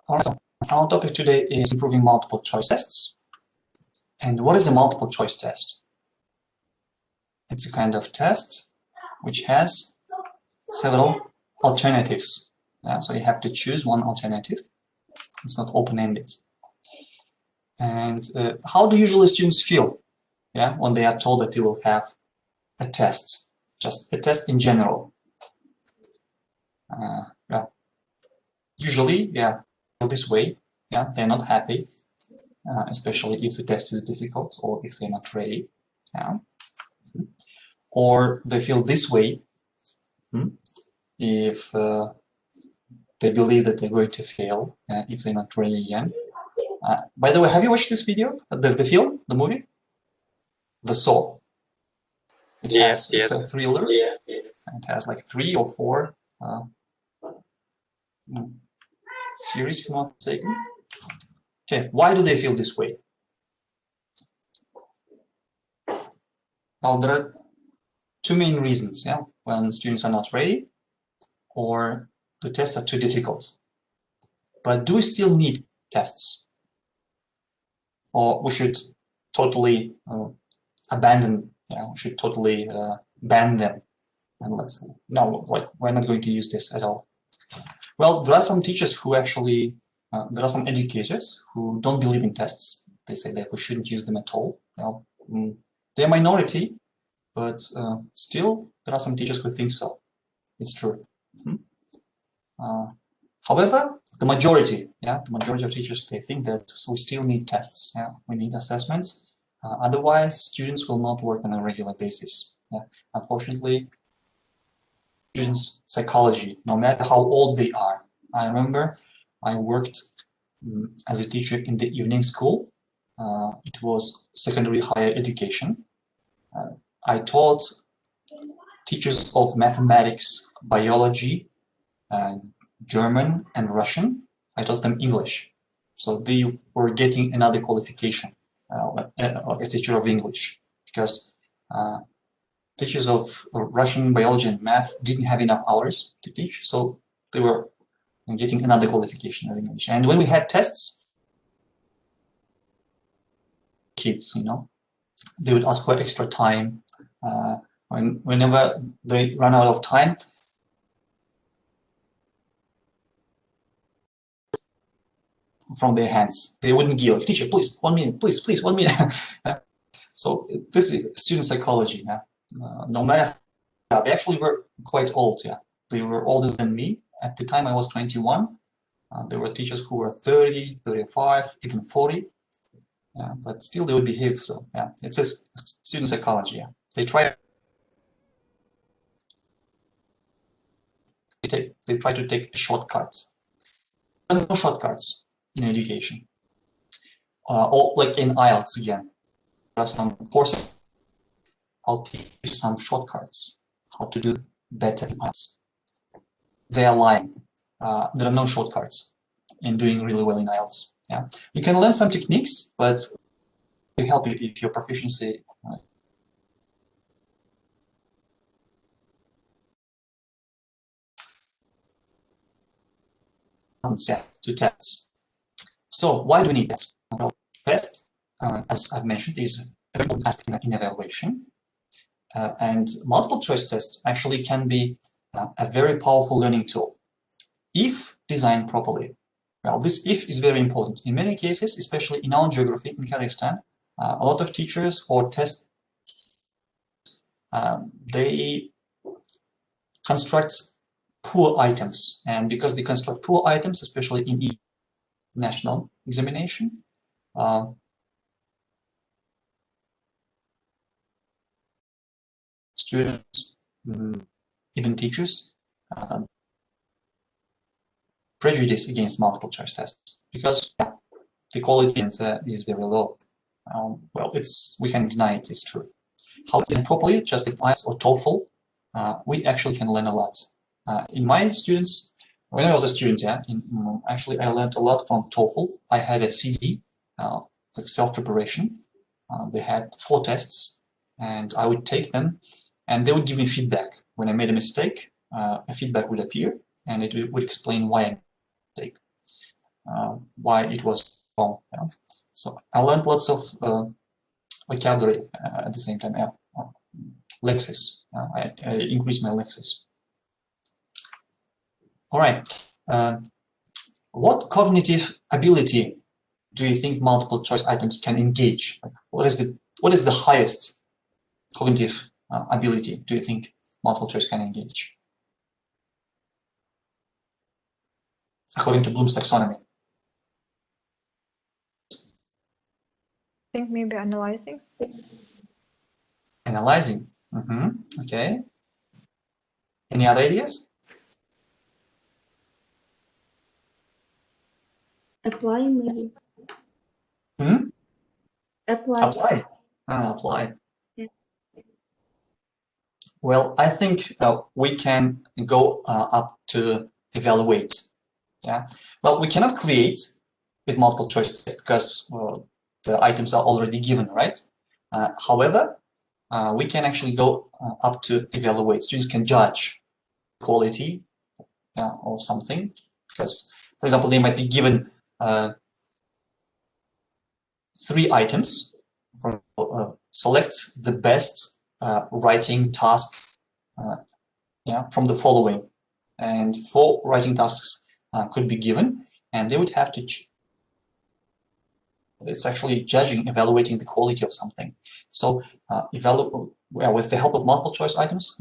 Alright, so our topic today is improving multiple choice tests. And what is a multiple choice test? It's a kind of test which has several alternatives. So you have to choose one alternative. It's not open-ended. And how do usually students feel when they are told that they will have a test, just a test in general? Usually, this way, they're not happy, especially if the test is difficult or if they're not ready. Or they feel this way if they believe that they're going to fail if they're not ready again. By the way, have you watched this video, the film, the movie? The Saw. It's a thriller. Yeah. It has like 3 or 4 series, if I'm not mistaken. Okay, why do they feel this way? Now, there are 2 main reasons, when students are not ready or the tests are too difficult. But do we still need tests? Or we should totally abandon, we should totally ban them. And we're not going to use this at all. Well, there are some teachers who actually, there are some educators who don't believe in tests. They say that we shouldn't use them at all. Well, they're a minority, but still, there are some teachers who think so. It's true. However, the majority of teachers, they think that we still need tests. We need assessments. Otherwise, students will not work on a regular basis. Unfortunately, students' psychology, no matter how old they are. I remember I worked as a teacher in the evening school. It was secondary higher education. I taught teachers of mathematics, biology, German and Russian. I taught them English. So they were getting another qualification, a teacher of English, because teachers of Russian, biology, and math didn't have enough hours to teach, so they were getting another qualification of English. And when we had tests, kids, they would ask for extra time. Whenever they run out of time, from their hands, they wouldn't give, like, teacher, please, 1 minute, please, 1 minute. So this is student psychology. No matter, they actually were quite old. They were older than me. At the time I was 21. There were teachers who were 30, 35, even 40. But still they would behave so. It's a student psychology. They try to take shortcuts. There are no shortcuts in education. Or like in IELTS again. There are some courses. I'll teach you some shortcuts, how to do better in IELTS. They are lying. There are no shortcuts in doing really well in IELTS. You can learn some techniques, but it will help you if your proficiency to tests. So why do we need tests? Well, tests, as I've mentioned, is a very important aspect in evaluation. And multiple choice tests actually can be a very powerful learning tool if designed properly. Well, this if is very important. In many cases, especially in our geography in Kazakhstan, a lot of teachers or test, they construct poor items. And because they construct poor items, especially in national examination, students, even teachers, prejudice against multiple choice tests because the quality is very low. Well, we can deny it, it's true. How to properly, just like IELTS or TOEFL, we actually can learn a lot. In my students, when I was a student, actually I learned a lot from TOEFL. I had a CD, like self-preparation. They had 4 tests, and I would take them, and they would give me feedback. When I made a mistake, a feedback would appear, and it would explain why I made a mistake. why it was wrong. Yeah? So I learned lots of vocabulary at the same time. Yeah. Lexis. I increased my Lexis. All right. What cognitive ability do you think multiple choice items can engage? What is the highest cognitive ability do you think multiple choice can engage? According to Bloom's taxonomy. I think maybe analyzing. Analyzing. Okay. Any other ideas? Applying maybe. Apply. Apply. Apply. Yeah. Well, I think we can go up to evaluate. Yeah. Well, we cannot create with multiple choice because the items are already given, right? However, we can actually go up to evaluate. Students can judge quality of something because, for example, they might be given 3 items. Select the best writing task from the following, and 4 writing tasks could be given, and they would have to it's actually judging, evaluating the quality of something. So with the help of multiple choice items,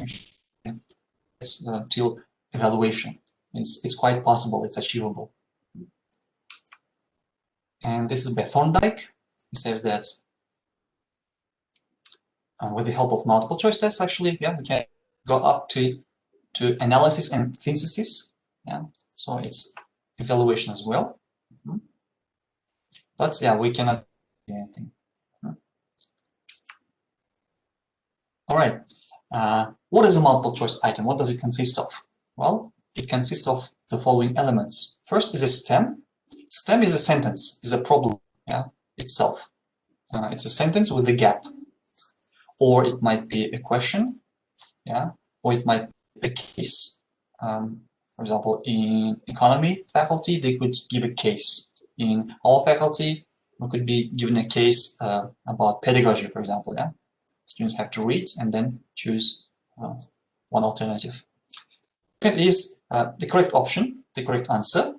it's till evaluation. It's quite possible, it's achievable. And this is by Thorndike. He says that with the help of multiple choice tests, actually, we can go up to analysis and synthesis. Yeah, so it's evaluation as well. But we cannot do anything. All right. What is a multiple choice item? What does it consist of? Well, it consists of the following elements. First is a stem. Stem is a sentence, is a problem itself. It's a sentence with a gap. Or it might be a question, or it might be a case. For example, in economy faculty, they could give a case. In our faculty, we could be given a case about pedagogy, for example. Students have to read and then choose one alternative. It is the correct option, the correct answer,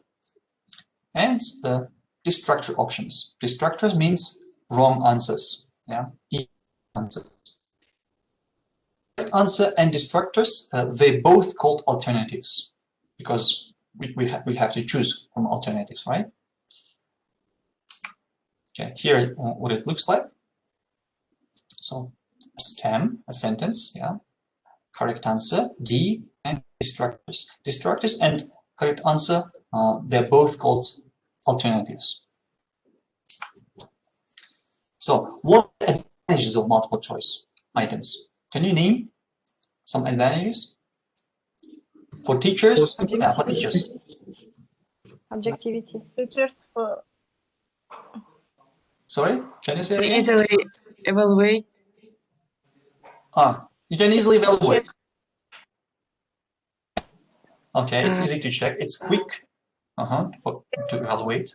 and the distractor options. Distractors means wrong answers. Answer. Correct answer and distractors, they both called alternatives because we have to choose from alternatives, right? Okay, here what it looks like. So stem, a sentence, correct answer, D, and distractors. Distractors and correct answer, they're both called alternatives. So what are the advantages of multiple choice items? Can you name some advantages? For teachers? For teachers. Objectivity. Teachers for... Sorry, can you say that again? Easily evaluate. You can easily evaluate. Okay, it's easy to check. It's quick to evaluate.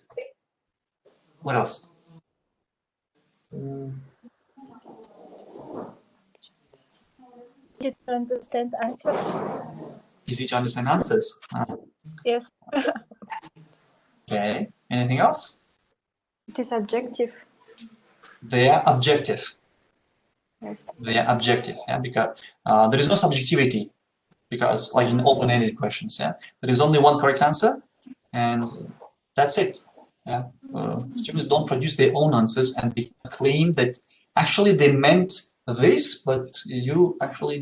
What else? Easy to understand answers. Easy to understand answers. Yes. Okay, anything else? It is objective. They are objective. Yes. They are objective, because there is no subjectivity, because like in open-ended questions, there is only one correct answer, and that's it. Students don't produce their own answers and they claim that actually they meant this, but you actually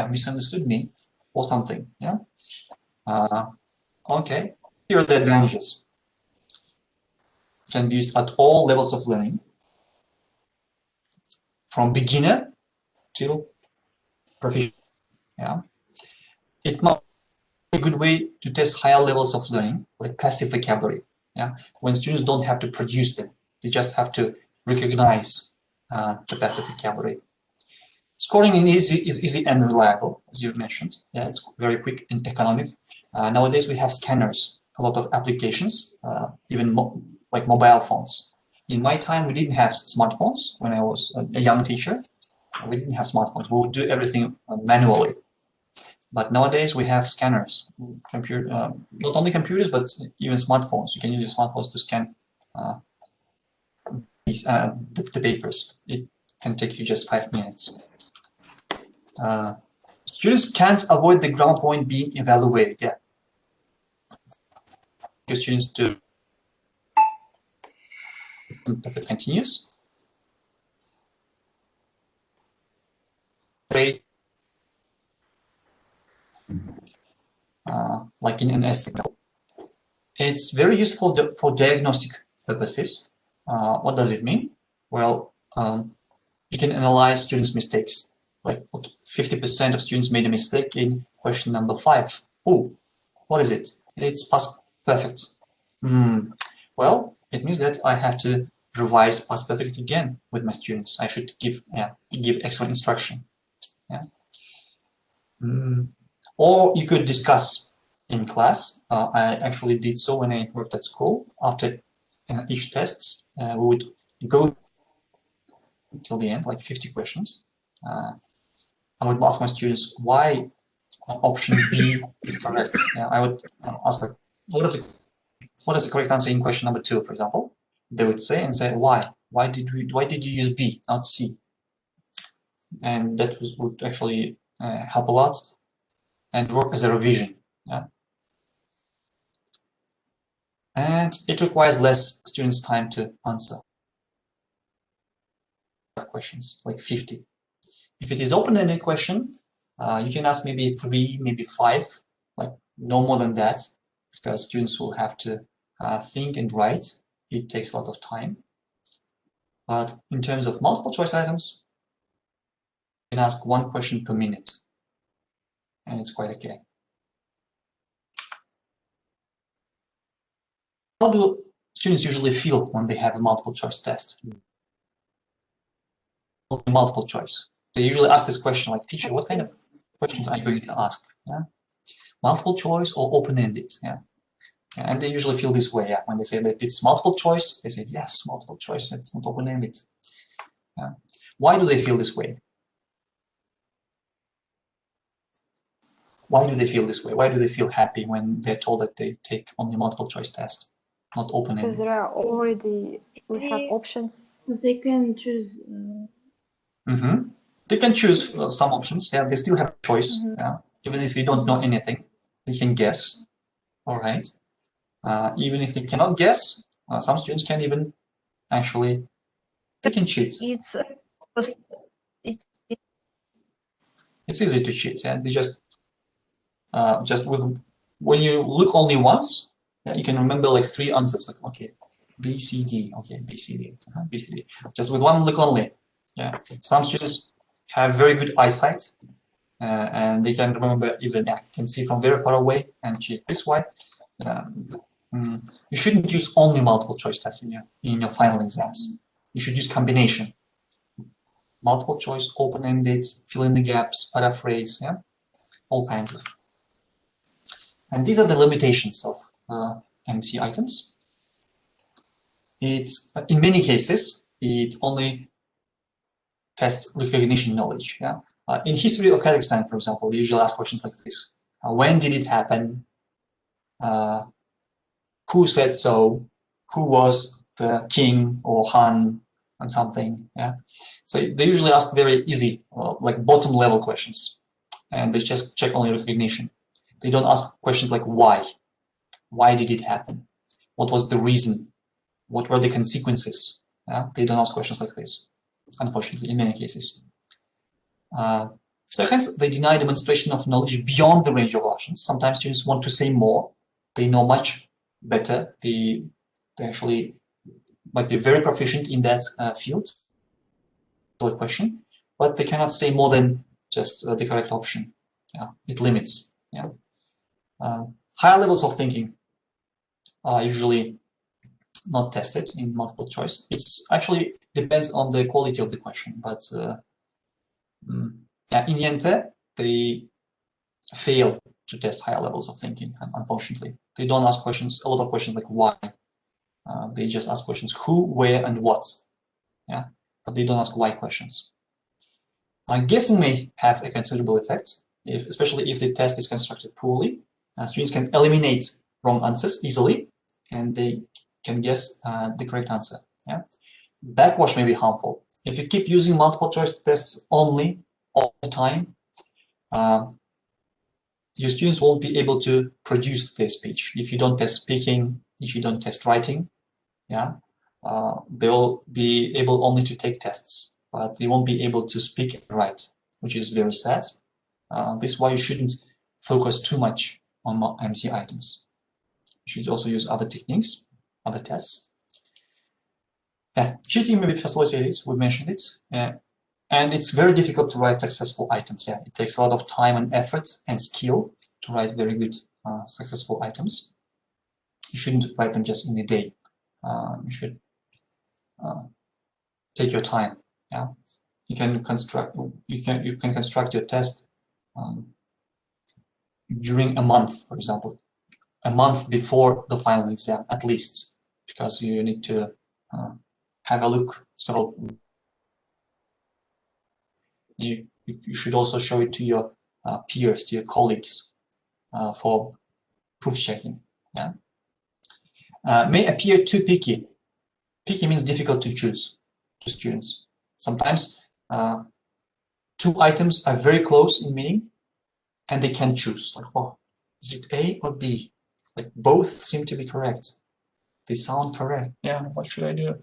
misunderstood me or something. Okay, here are the advantages. Can be used at all levels of learning, from beginner till proficient. It might be a good way to test higher levels of learning, like passive vocabulary. When students don't have to produce them, they just have to recognize the passive vocabulary. Scoring is easy and reliable, as you mentioned. It's very quick and economic. Nowadays we have scanners a lot of applications, even like mobile phones. In my time, we didn't have smartphones. When I was a young teacher, we didn't have smartphones. We would do everything manually. But nowadays we have scanners, not only computers, but even smartphones. You can use your smartphones to scan the papers. It can take you just 5 minutes. Students can't avoid the grammar point being evaluated. Yeah. The students do perfect continuous. Like in an essay. It's very useful for diagnostic purposes. What does it mean? Well, you can analyze students' mistakes. Like 50% of students made a mistake in question number 5. Oh, what is it? It's past perfect. Well, it means that I have to revise past perfect again with my students. I should give excellent instruction. Yeah. Or you could discuss in class. I actually did so when I worked at school. After each test, we would go till the end, like 50 questions. I would ask my students why option B is correct. Yeah, I would ask like, what is the correct answer in question number 2, for example? They would say why? Why did you use B, not C? And that would actually help a lot and work as a revision. Yeah? And it requires less students' time to answer questions, like 50. If it is open-ended question, you can ask maybe 3, maybe 5, like no more than that, because students will have to think and write. It takes a lot of time. But in terms of multiple choice items, you can ask 1 question per minute, and it's quite okay. How do students usually feel when they have a multiple choice test? Multiple choice. They usually ask this question like, teacher, what kind of questions are you going to ask? Yeah? Multiple choice or open-ended? Yeah. And they usually feel this way. Yeah. When they say that it's multiple choice, they say, yes, multiple choice, it's not open-ended. Yeah. Why do they feel this way? Why do they feel this way? Why do they feel happy when they're told that they take only multiple choice test, not open-ended? Because there are already, we have options. They can choose. They can choose some options. Yeah, they still have a choice. Yeah, even if they don't know anything, they can guess. All right. Even if they cannot guess, some students can even actually they can cheat. It's easy to cheat. Yeah, they just with when you look only once, yeah, you can remember like 3 answers. Like okay, B C D. Okay, B C D. B C D. Just with one look only. Yeah, some students have very good eyesight, and they can remember even can see from very far away and cheat this way. You shouldn't use only multiple choice tests in your final exams. You should use combination. Multiple choice, open-ended, fill in the gaps, paraphrase, yeah, all kinds of. And these are the limitations of MC items. It's in many cases it only tests recognition knowledge. Yeah. In history of Kazakhstan, for example, they usually ask questions like this: when did it happen? Who said so? Who was the king or Han and something? Yeah. So they usually ask very easy, like bottom level questions, and they just check only recognition. They don't ask questions like why. Why did it happen? What was the reason? What were the consequences? Yeah. They don't ask questions like this, unfortunately, in many cases. Second, they deny demonstration of knowledge beyond the range of options. Sometimes students want to say more. They know much better. They actually might be very proficient in that field, question, but they cannot say more than just the correct option. Yeah, it limits. Yeah, higher levels of thinking are usually not tested in multiple choice. It's actually depends on the quality of the question, but yeah, in the end, they fail to test higher levels of thinking, unfortunately. They don't ask questions, a lot of questions like why. They just ask questions who, where, and what. Yeah, but they don't ask why questions. Guessing may have a considerable effect, especially if the test is constructed poorly. Students can eliminate wrong answers easily, and they can guess the correct answer. Yeah, backwash may be harmful. If you keep using multiple choice tests only all the time, your students won't be able to produce their speech. If you don't test speaking, if you don't test writing, yeah, they will be able only to take tests, but they won't be able to speak and write, which is very sad. This is why you shouldn't focus too much on MC items. You should also use other techniques, other tests. Cheating may be facilitated, we've mentioned it. And it's very difficult to write successful items. Yeah, it takes a lot of time and effort and skill to write very good successful items. You shouldn't write them just in a day. You should take your time. Yeah, you can construct your test during a month, for example, a month before the final exam at least, because you need to have a look. So you should also show it to your peers, to your colleagues for proof checking. Yeah, may appear too picky. Picky means difficult to choose to students. Sometimes two items are very close in meaning, and they can choose. Like, oh, is it A or B? Like both seem to be correct. They sound correct. Yeah, what should I do?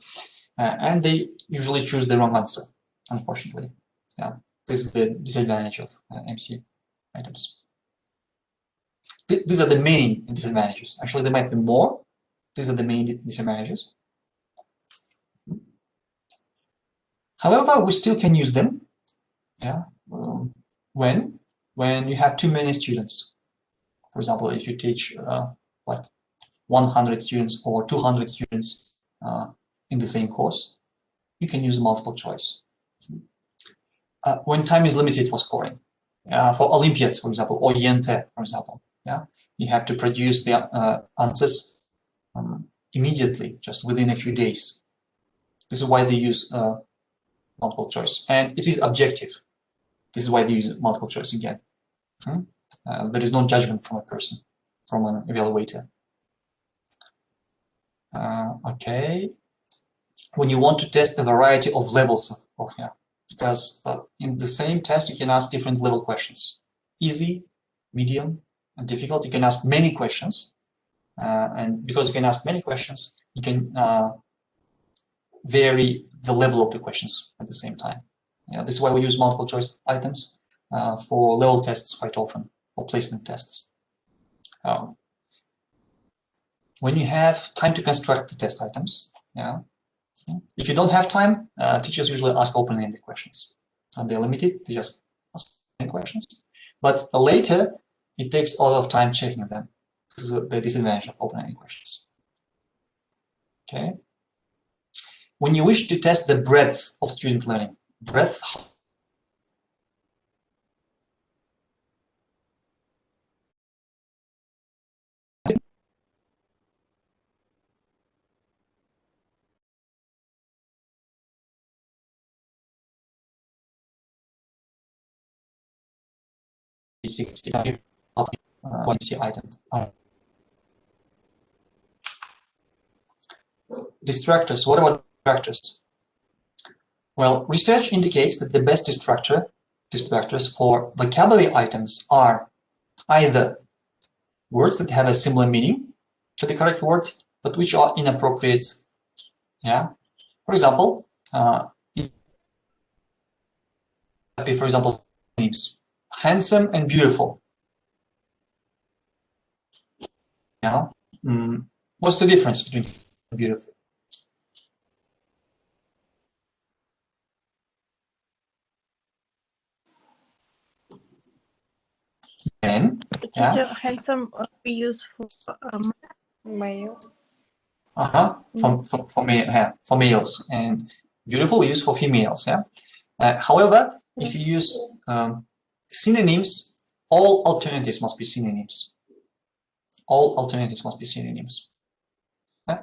And they usually choose the wrong answer, unfortunately. Yeah, this is the disadvantage of MC items. These are the main disadvantages. Actually, there might be more. These are the main disadvantages. However, we still can use them. Yeah, when you have too many students. For example, if you teach like 100 students or 200 students in the same course, you can use multiple choice. When time is limited for scoring, for Olympiads, for example, or YNT, for example, yeah, you have to produce the answers immediately, just within a few days. This is why they use multiple choice, and it is objective. This is why they use multiple choice again. There is no judgment from a person, from an evaluator. Okay. When you want to test a variety of levels of because in the same test you can ask different level questions: easy, medium, and difficult. You can ask many questions, and because you can ask many questions, you can vary the level of the questions at the same time. Yeah, this is why we use multiple choice items for level tests quite often, for placement tests. When you have time to construct the test items, yeah. If you don't have time, teachers usually ask open-ended questions. And they're limited, they just ask questions. But later, it takes a lot of time checking them. This is the disadvantage of open-ended questions. Okay. When you wish to test the breadth of student learning, breadth, item. Distractors. What about distractors? Well, research indicates that the best distractors for vocabulary items are either words that have a similar meaning to the correct word, but which are inappropriate. Yeah. For example, for example, names. Handsome and beautiful. Yeah. What's the difference between beautiful? And handsome we use for Male. For males, and beautiful we use for females. Yeah. However, if you use synonyms, all alternatives must be synonyms. all alternatives must be synonyms. Yeah?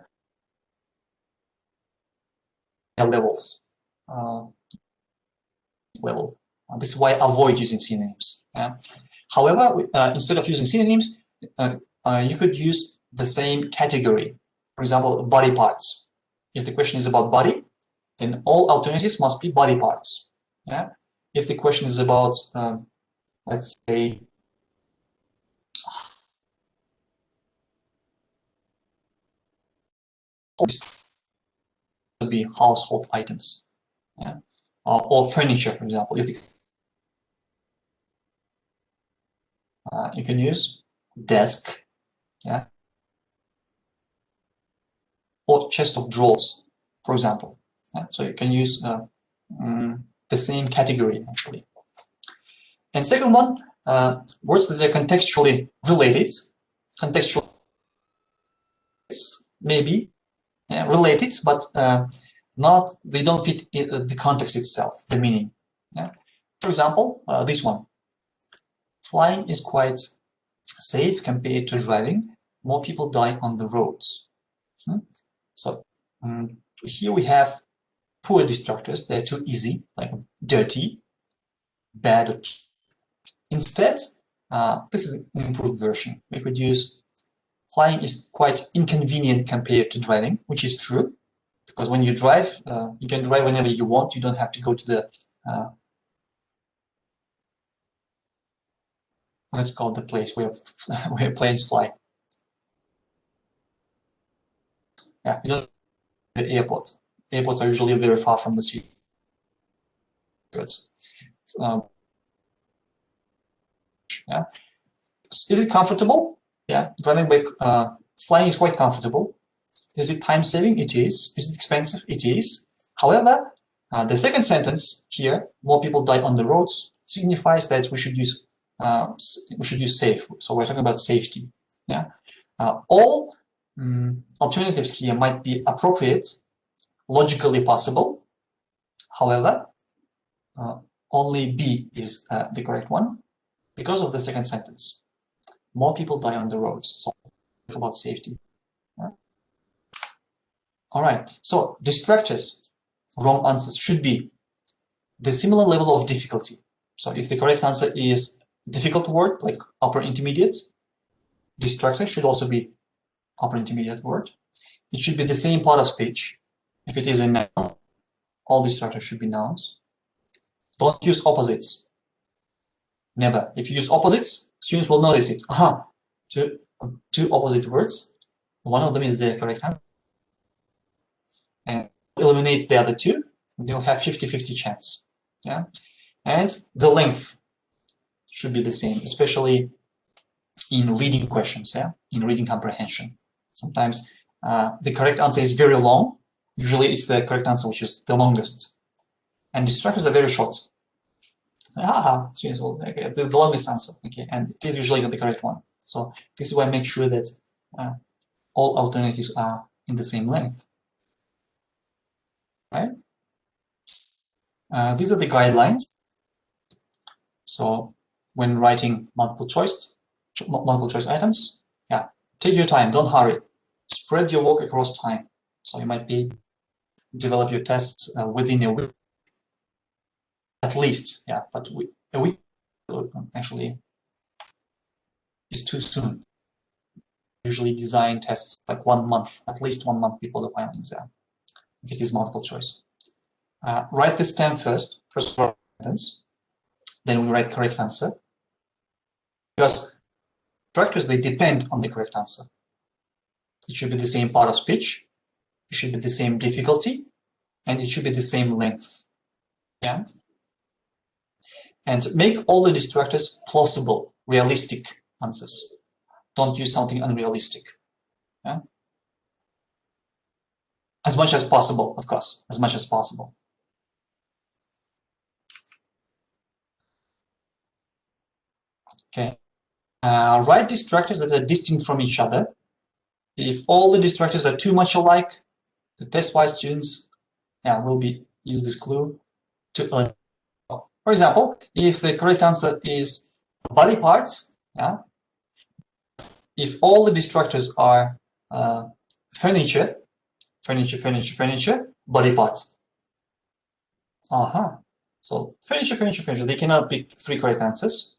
Levels. Level. This is why I avoid using synonyms. Yeah? However, instead of using synonyms, you could use the same category. For example, body parts. If the question is about body, then all alternatives must be body parts. Yeah. If the question is about, let's say, be household items, yeah, or furniture, for example. If the, you can use desk, yeah, or chest of drawers, for example. Yeah? So you can use the same category actually. And second one, words that are contextually related, contextual maybe related, but not, they don't fit in the context itself, the meaning. Yeah? For example, this one, flying is quite safe compared to driving. More people die on the roads. So here we have poor destructors. They're too easy, like dirty, bad. Instead, this is an improved version. We could use flying is quite inconvenient compared to driving, which is true, because when you drive, you can drive whenever you want. You don't have to go to the what's called the place where where planes fly. Yeah, you don't the airport. Airports are usually very far from the city. Yeah. Is it comfortable? Yeah, driving by flying is quite comfortable. Is it time saving? It is. Is it expensive? It is. However, the second sentence here, more people die on the roads, signifies that we should use safe. So we're talking about safety. Yeah. All alternatives here might be appropriate, logically possible. However, only B is the correct one because of the second sentence. More people die on the roads. So about safety. Yeah. All right. So distractors, wrong answers should be the similar level of difficulty. So if the correct answer is difficult word, like upper intermediate, distractor should also be upper intermediate word. It should be the same part of speech. If it is a noun, all distractors should be nouns. Don't use opposites. Never. If you use opposites, students will notice it. Aha, two opposite words. One of them is the correct answer. And eliminate the other two, and you'll have 50-50 chance. Yeah. And the length should be the same, especially in reading questions, yeah, in reading comprehension. Sometimes the correct answer is very long. Usually it's the correct answer which is the longest. And distractors are very short. Students will, okay, the longest answer, okay, and it is usually the correct one. So this is why I make sure that all alternatives are in the same length. Right? These are the guidelines. So when writing multiple choice items, yeah, take your time, don't hurry. Spread your work across time. So you might develop your tests within a week, at least, yeah, but a week actually is too soon. Usually design tests like 1 month, at least 1 month before the final exam, if it is multiple choice. Write the stem first sentence, then we write correct answer. Because distractors, they depend on the correct answer. It should be the same part of speech, it should be the same difficulty, and it should be the same length. Yeah. And make all the distractors plausible, realistic answers. Don't use something unrealistic. Yeah? As much as possible, of course, as much as possible. Okay. Write distractors that are distinct from each other. If all the distractors are too much alike, the test-wise students will use this clue to. For example, if the correct answer is body parts, yeah, if all the destructors are furniture, body part. So furniture, they cannot pick 3 correct answers.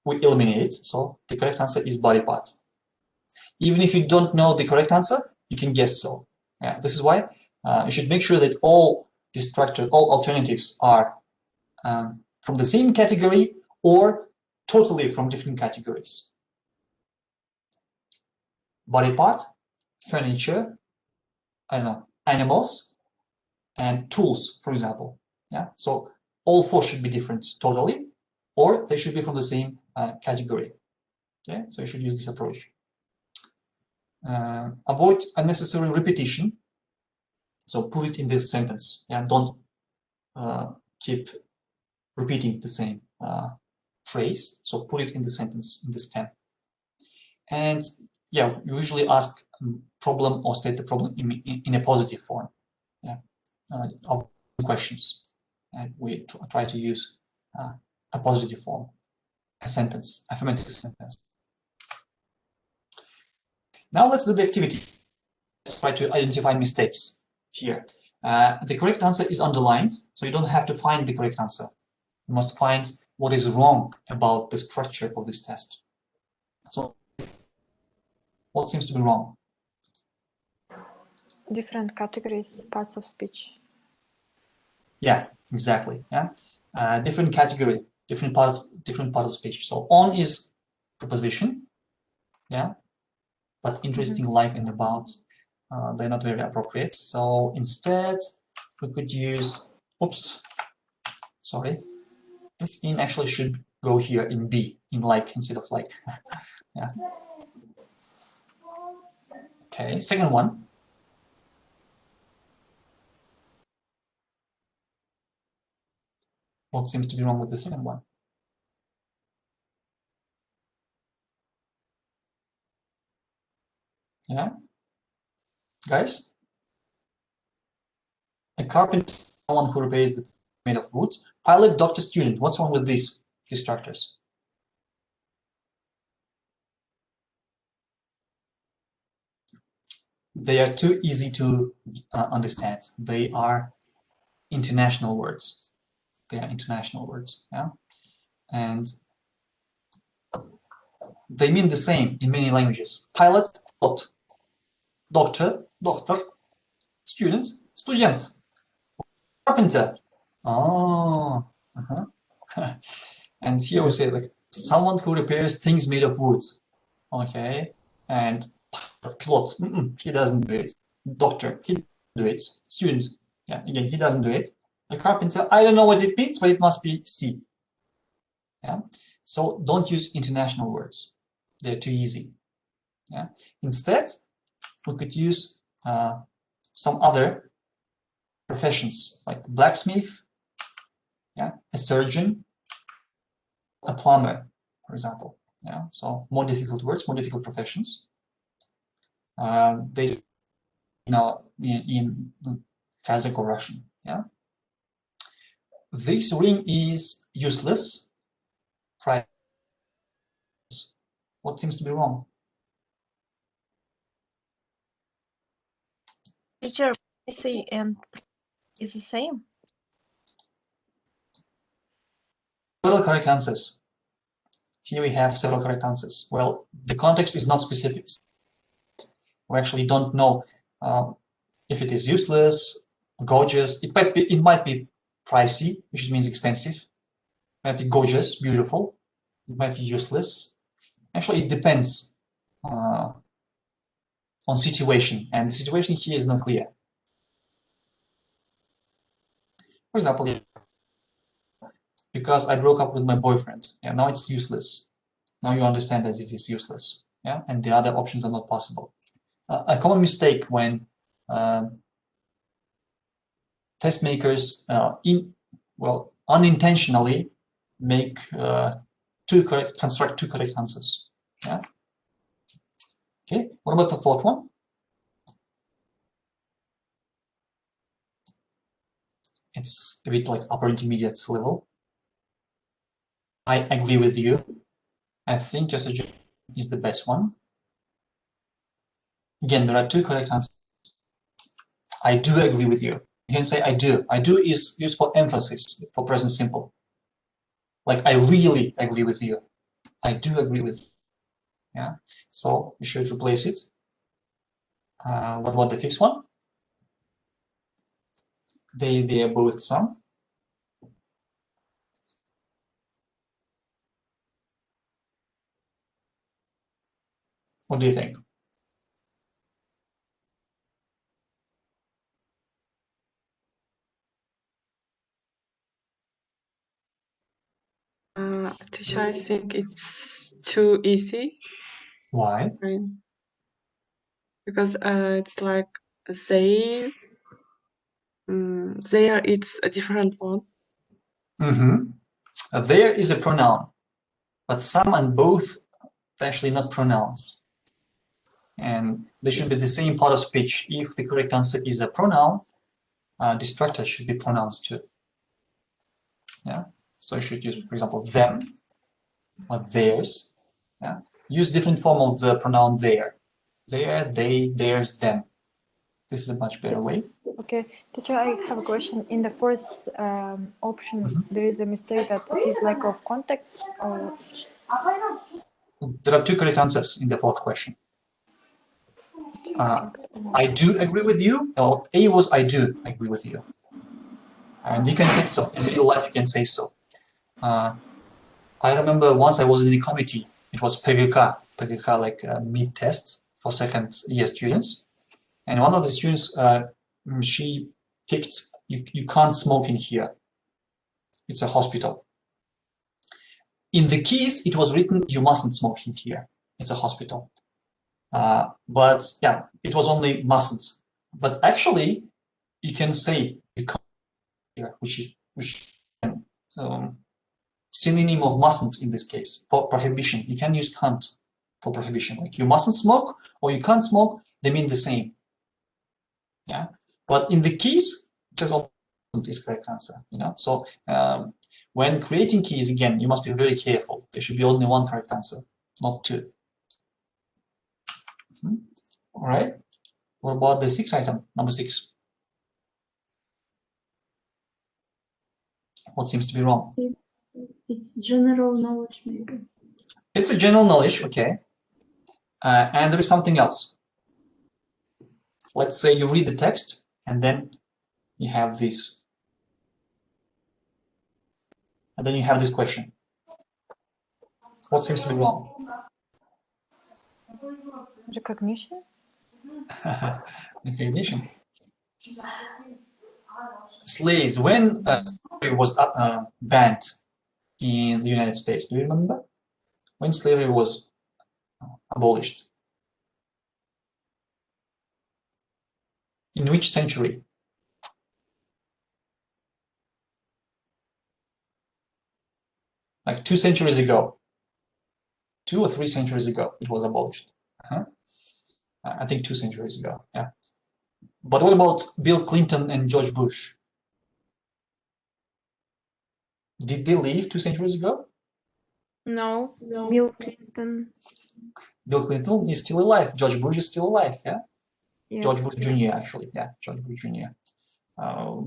We eliminate it, so the correct answer is body part. Even if you don't know the correct answer, you can guess so. Yeah, this is why you should make sure that all alternatives are from the same category or totally from different categories. Body part, furniture, I don't know, animals, and tools, for example. Yeah, so all 4 should be different totally, or they should be from the same category. Okay, so you should use this approach. Avoid unnecessary repetition. So put it in this sentence. Yeah, don't keep repeating the same phrase. So put it in the sentence in this 10. And yeah, you usually ask problem or state the problem in a positive form. Yeah, of questions. And we try to use a positive form, a sentence, affirmative sentence. Now let's do the activity. Let's try to identify mistakes here. The correct answer is underlined, so you don't have to find the correct answer. You must find what is wrong about the structure of this test. So what seems to be wrong? Different categories, parts of speech. Yeah, exactly. Yeah, different category, different parts of speech. So on is preposition. Yeah, but interesting, like and about, they're not very appropriate. So instead, we could use. Oops, sorry. This in actually should go here in B, in like instead of like. Yeah. Okay, second one. What seems to be wrong with the second one? Yeah, guys? A carpenter, someone who repairs the made of wood. Pilot, doctor, student. What's wrong with these structures? They are too easy to understand. They are international words. They are international words. Yeah, and they mean the same in many languages. Pilot, pilot. Doctor, doctor. Student, student. Carpenter. Oh. And here we say like someone who repairs things made of wood. Okay. And pilot, he doesn't do it. Doctor, he doesn't do it. Student, yeah, again, he doesn't do it. The carpenter, I don't know what it means, but it must be C. Yeah. So don't use international words. They're too easy. Yeah. Instead, we could use some other professions like blacksmith, yeah, a surgeon, a plumber, for example. Yeah, so more difficult words, more difficult professions. They now in Kazakh or Russian. Yeah, this ring is useless. What seems to be wrong? Teacher, say and is the same. Several correct answers. Here we have several correct answers. Well, the context is not specific. We actually don't know if it is useless, gorgeous. It might be pricey, which means expensive. It might be gorgeous, beautiful. It might be useless. Actually, it depends on situation, and the situation here is not clear. For example, because I broke up with my boyfriend, yeah, now it's useless. Now you understand that it is useless, yeah, and the other options are not possible. A common mistake when test makers unintentionally make construct two correct answers. Yeah. Okay. What about the fourth one? It's a bit like upper intermediate level. I agree with you. I think your suggestion is the best one. Again, there are two correct answers. I do agree with you. You can say I do. I do is used for emphasis, for present simple. Like I really agree with you. I do agree with you. Yeah. So you should replace it. What about the fixed one? They are both some. What do you think? Teacher, I think it's too easy. Why? Right? Because it's like they, there it's a different one. There is a pronoun, but some and both are actually not pronouns. And they should be the same part of speech. If the correct answer is a pronoun, distractor should be pronouns too. Yeah. So you should use, for example, them or theirs. Yeah. Use different form of the pronoun there. There, they, theirs, them. This is a much better way. Okay, teacher, I have a question. In the first option, there is a mistake that it is lack of contact, or There are two correct answers in the fourth question. I do agree with you. Or A was I do agree with you. And you can say so. In real life, you can say so. I remember once I was in the committee. It was PGK like mid-test for second year students. And one of the students, she picked, you can't smoke in here. It's a hospital. In the keys, it was written, you mustn't smoke in here. It's a hospital. But yeah, it was only mustn't. But actually, you can say you can't here, which is synonym of mustn't in this case for prohibition. You can use can't for prohibition. Like you mustn't smoke or you can't smoke, they mean the same. Yeah, but in the keys, it says mustn't is correct answer. You know, so when creating keys, again, you must be very careful. There should be only one correct answer, not two. All right. What about the sixth item, number 6? What seems to be wrong? It's general knowledge, maybe. It's a general knowledge, okay. And there is something else. Let's say you read the text and then you have this. And then you have this question. What seems to be wrong? recognition. Recognition. Slaves. When slavery was banned in the United States, do you remember? When slavery was abolished? In which century? Like 2 centuries ago. 2 or 3 centuries ago, it was abolished. I think 2 centuries ago, yeah. But what about Bill Clinton and George Bush? Did they leave 2 centuries ago? No. Bill Clinton. Bill Clinton is still alive. George Bush is still alive, yeah? Yeah. George Bush Jr., actually, yeah, George Bush Jr.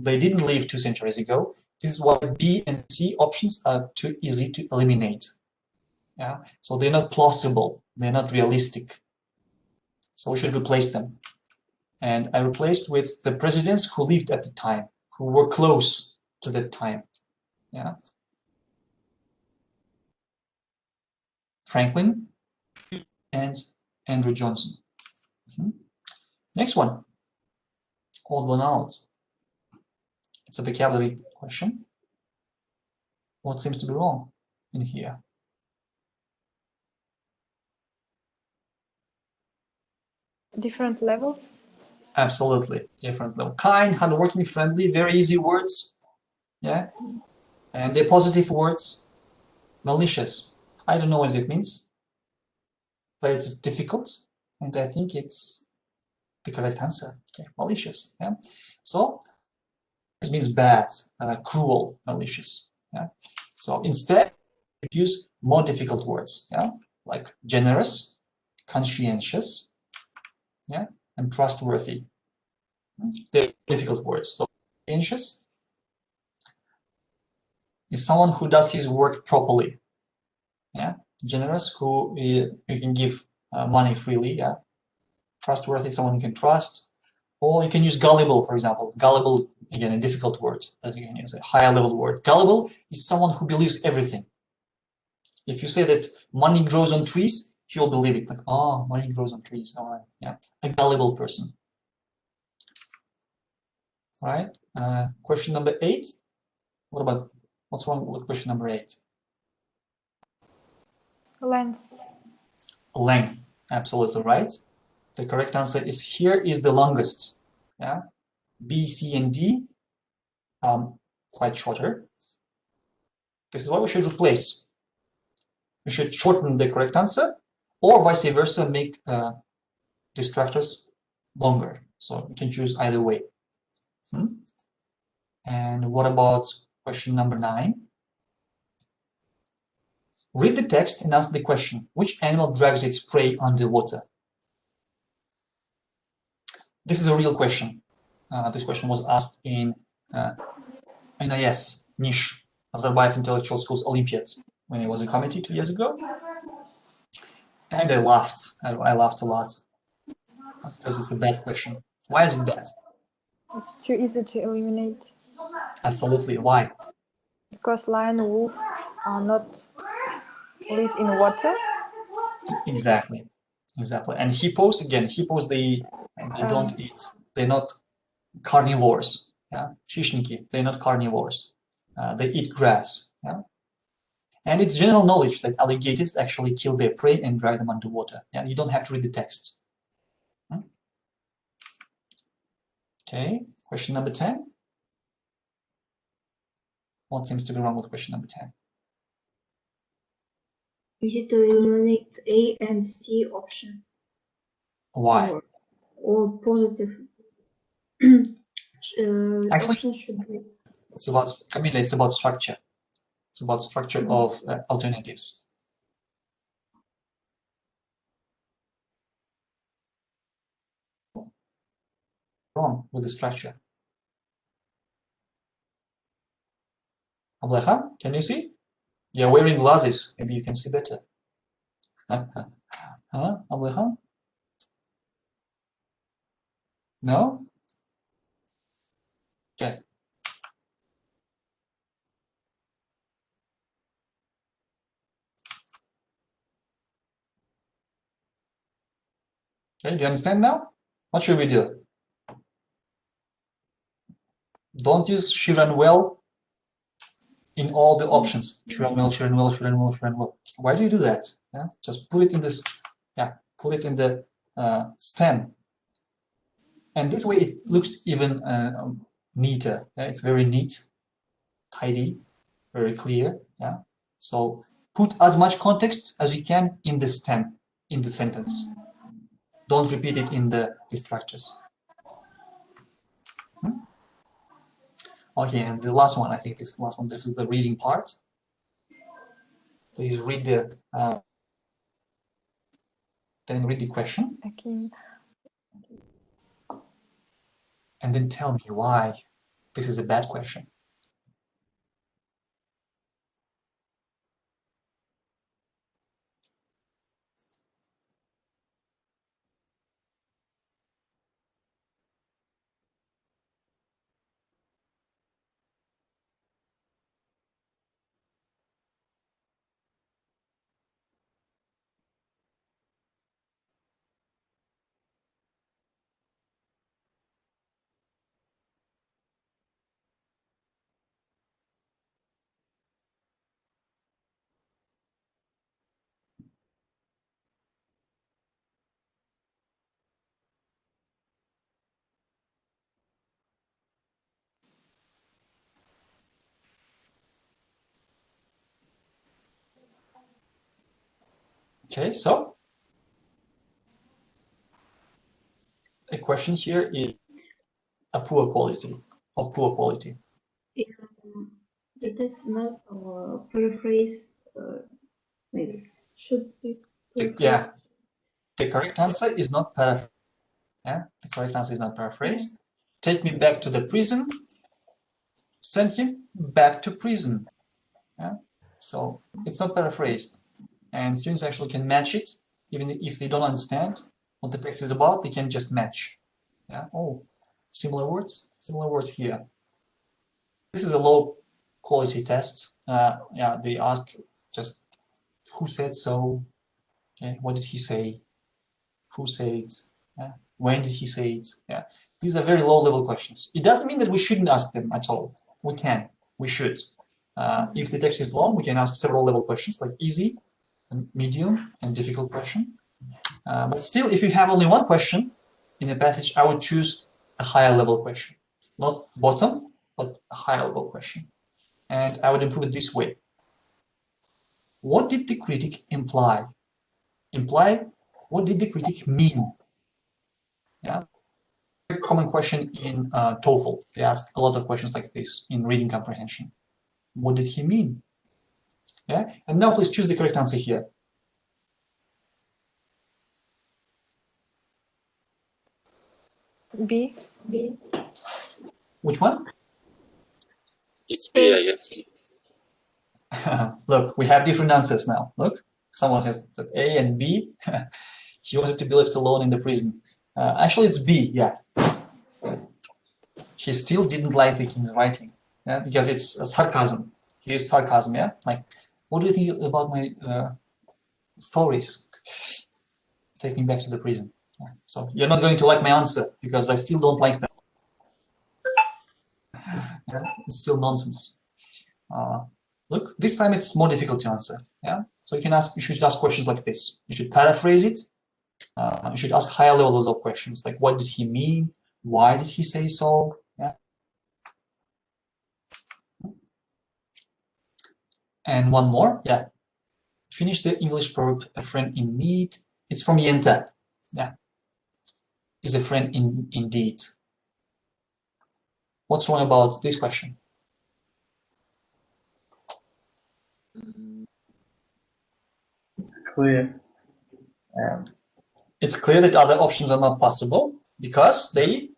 They didn't leave 2 centuries ago. This is why B and C options are too easy to eliminate. Yeah, so they're not plausible, they're not realistic. So we should replace them. And I replaced with the presidents who lived at the time, who were close to that time. Yeah. Franklin and Andrew Johnson. Next one. Odd one out. It's a vocabulary question. What seems to be wrong in here? Different levels. Absolutely, different level. Kind, hardworking, friendly, very easy words. Yeah. And they're positive words. Malicious. I don't know what it means, but it's difficult. And I think it's the correct answer. Okay, malicious. Yeah. So this means bad, cruel, malicious. Yeah. So instead, use more difficult words. Yeah. like generous, conscientious, yeah, and trustworthy. They're difficult words. So conscientious is someone who does his work properly. Yeah, generous, who you can give money freely. Yeah, trustworthy, someone you can trust. Or you can use gullible, for example. Gullible, again, a difficult word that you can use, a higher level word. Gullible is someone who believes everything. If you say that money grows on trees, he'll believe it. Like, oh, money grows on trees. All right, yeah, a gullible person. All right. Question number 8. What's wrong with question number 8? Length. Length. Absolutely right. The correct answer is here is the longest. Yeah. B, C, and D quite shorter. This is what we should replace. We should shorten the correct answer, or vice versa, make distractors longer. So you can choose either way. And what about question number 9? Read the text and answer the question. Which animal drags its prey underwater? This is a real question. This question was asked in NIS, NISH, Nazarbayev Intellectual Schools Olympiad, when it was a committee 2 years ago. And I laughed. I laughed a lot because it's a bad question. Why is it bad? It's too easy to eliminate Absolutely. Why? because lion, wolf are not live in water. Exactly. And hippos, again, they don't eat. They're not carnivores. Yeah, Chichniki, they're not carnivores. They eat grass. Yeah, and it's general knowledge that alligators actually kill their prey and drag them underwater. Yeah, you don't have to read the text. Okay, question number 10. What seems to be wrong with question number 10? Easy to eliminate A and C option. Why? Or positive. Actually, option should be. it's about structure. It's about structure of alternatives. Wrong with the structure. Ableha, can you see? You're wearing glasses. Maybe you can see better. Huh, Ableha? No? Okay. Okay, do you understand now? What should we do? Don't use Shiran well in all the options. Shiran well, Shiran well, Shiran well, Shiran well. Why do you do that? Yeah, just put it in this. Yeah, put it in the stem, and this way it looks even neater. Yeah? It's very neat, tidy, very clear. Yeah. So put as much context as you can in the stem, in the sentence. Don't repeat it in the distractors. Okay, and the last one, I think this is the last one. This is the reading part. Please read the then read the question. Okay. And then tell me why this is a bad question. Okay, so a question here is a poor quality, of poor quality. That is not paraphrase. Maybe should be Yeah, the correct answer is not paraphrased. Yeah, the correct answer is not paraphrased. Take me back to the prison. Send him back to prison. Yeah, so it's not paraphrased, and students actually can match it even if they don't understand what the text is about. They can just match. Yeah. Oh, similar words here. This is a low quality test. Yeah, they ask just who said so. Okay, what did he say? Who said it? Yeah. When did he say it? Yeah, these are very low level questions. It doesn't mean that we shouldn't ask them at all. We can, we should. If the text is long, we can ask several level questions like easy, medium, and difficult question. But still, if you have only one question in a passage, I would choose a higher level question, not bottom, but a higher level question. And I would improve it this way. What did the critic imply? Imply, what did the critic mean? Yeah, very common question in TOEFL. They ask a lot of questions like this in reading comprehension. What did he mean? Yeah, and now please choose the correct answer here. B. Which one? It's B, I guess. Look, we have different answers now. Look, someone has said A and B. He wanted to be left alone in the prison. Actually, it's B, yeah. He still didn't like the king's writing, yeah, because it's sarcasm. He used sarcasm, yeah? Like, what do you think about my stories? Take me back to the prison. Yeah. So you're not going to like my answer because I still don't like them. Yeah, it's still nonsense. Look, this time it's more difficult to answer. Yeah, so you should ask questions like this. You should paraphrase it. You should ask higher levels of questions like what did he mean? Why did he say so? Yeah. And one more. Yeah. Finish the English proverb, a friend in need. It's from Yenta. Yeah. Is a friend indeed. What's wrong about this question? It's clear. It's clear that other options are not possible because they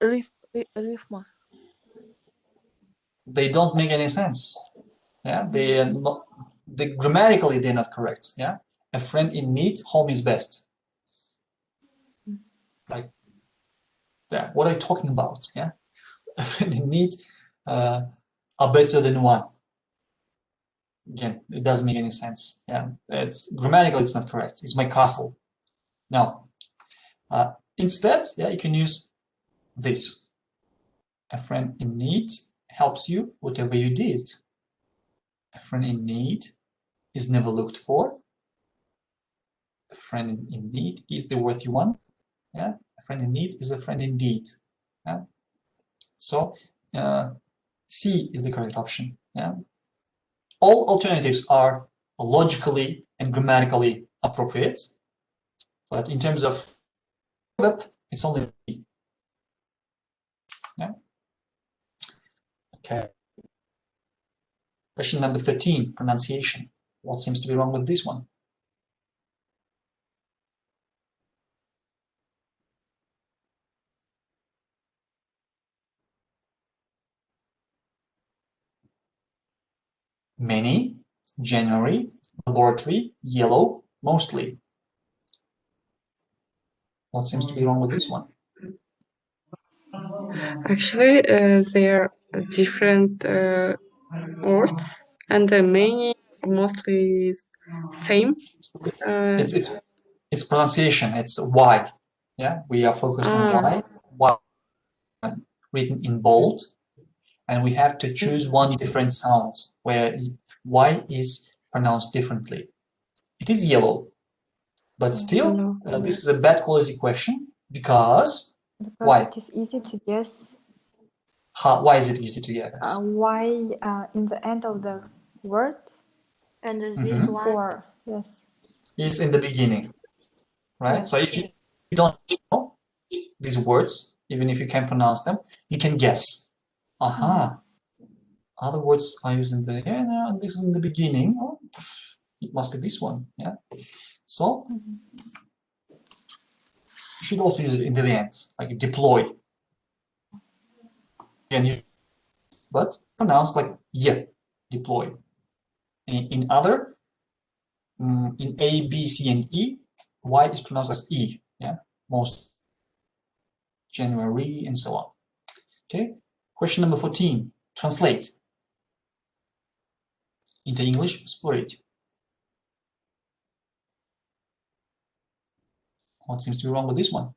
Рифма. don't make any sense. Yeah, they are not. Grammatically they're not correct. Yeah, a friend in need, home is best. Like, yeah, what are you talking about? Yeah, a friend in need are better than one. Again, it doesn't make any sense. Yeah, it's grammatically it's not correct. It's my castle. No. Instead, yeah, you can use this. A friend in need helps you whatever you did. A friend in need is never looked for. A friend in need is the worthy one. Yeah, a friend in need is a friend indeed. Yeah. So C is the correct option. Yeah. All alternatives are logically and grammatically appropriate, but in terms of verb, it's only C. Yeah. Okay. Question number 13, pronunciation. What seems to be wrong with this one? Many, January, laboratory, yellow, mostly. What seems to be wrong with this one? Actually, they are different words, and the many mostly is same. It's pronunciation. It's Y. Yeah, we are focused on Y. Y written in bold, and we have to choose one different sound where Y is pronounced differently. It is yellow, but still, this is a bad quality question because why? It is easy to guess. Why is it easy to guess? Why in the end of the word? And this one. Or yes. It's in the beginning, right? So if you don't know these words, even if you can pronounce them, you can guess. Other words are used in the, yeah, no, this is in the beginning. Oh, it must be this one, yeah. So you should also use it in the end, like deploy. Again, but pronounced like y, deploy. In other, in A, B, C, and E, Y is pronounced as E. Yeah, most January and so on. Okay. Question number 14. Translate into English. Спорить. What seems to be wrong with this one?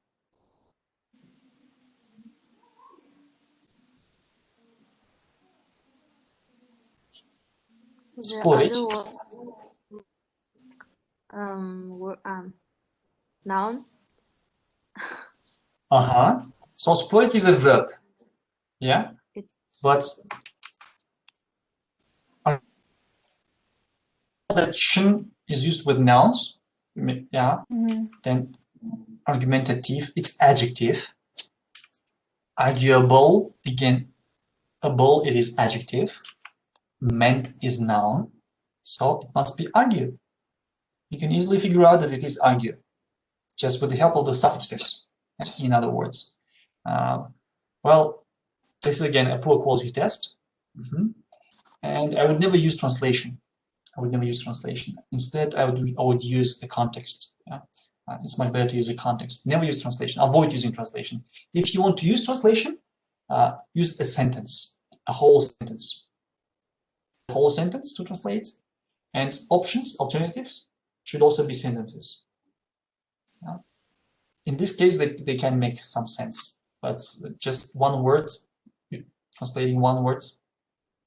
Спорить. Noun. So split is a verb. Yeah. But that sh is used with nouns. Yeah. Then argumentative, it's adjective. Arguable, again, able, it is adjective. Meant is noun. So it must be argue. You can easily figure out that it is argue, just with the help of the suffixes, in other words. Well, this is again a poor quality test. And I would never use translation. Instead, I would use a context. Yeah? It's much better to use a context. Never use translation. Avoid using translation. If you want to use translation, use a sentence, a whole sentence. A whole sentence to translate. And options, alternatives, should also be sentences. Yeah? In this case, they can make some sense. But just one word, translating one word,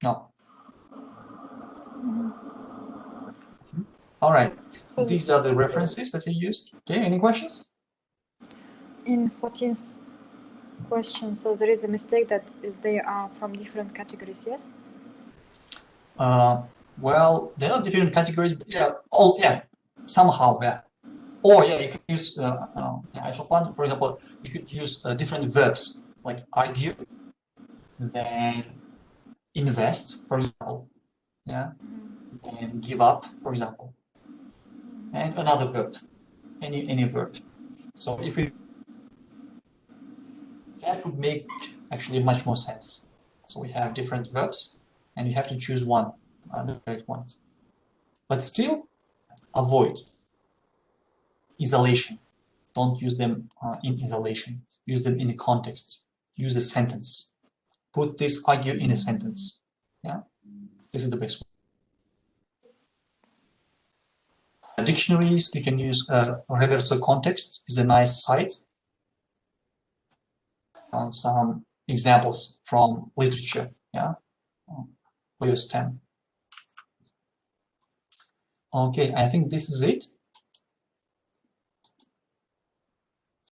no. All right. So these are the references that you used. Okay, any questions? In 14th question, so there is a mistake that they are from different categories, yes? Well, they're not different categories, but yeah, somehow, yeah. Or yeah, you can use, for example, you could use different verbs like argue, then invest, for example, yeah, and give up, for example, and another verb, any verb. So if that would make actually much more sense. So we have different verbs, and you have to choose one, the correct one. But still, avoid isolation. Don't use them in isolation. Use them in a context. Use a sentence. Put this argue in a sentence. Yeah, this is the best one. Dictionaries, you can use Reverso Context is a nice site. Some examples from literature. Yeah, for your STEM. Okay, I think this is it.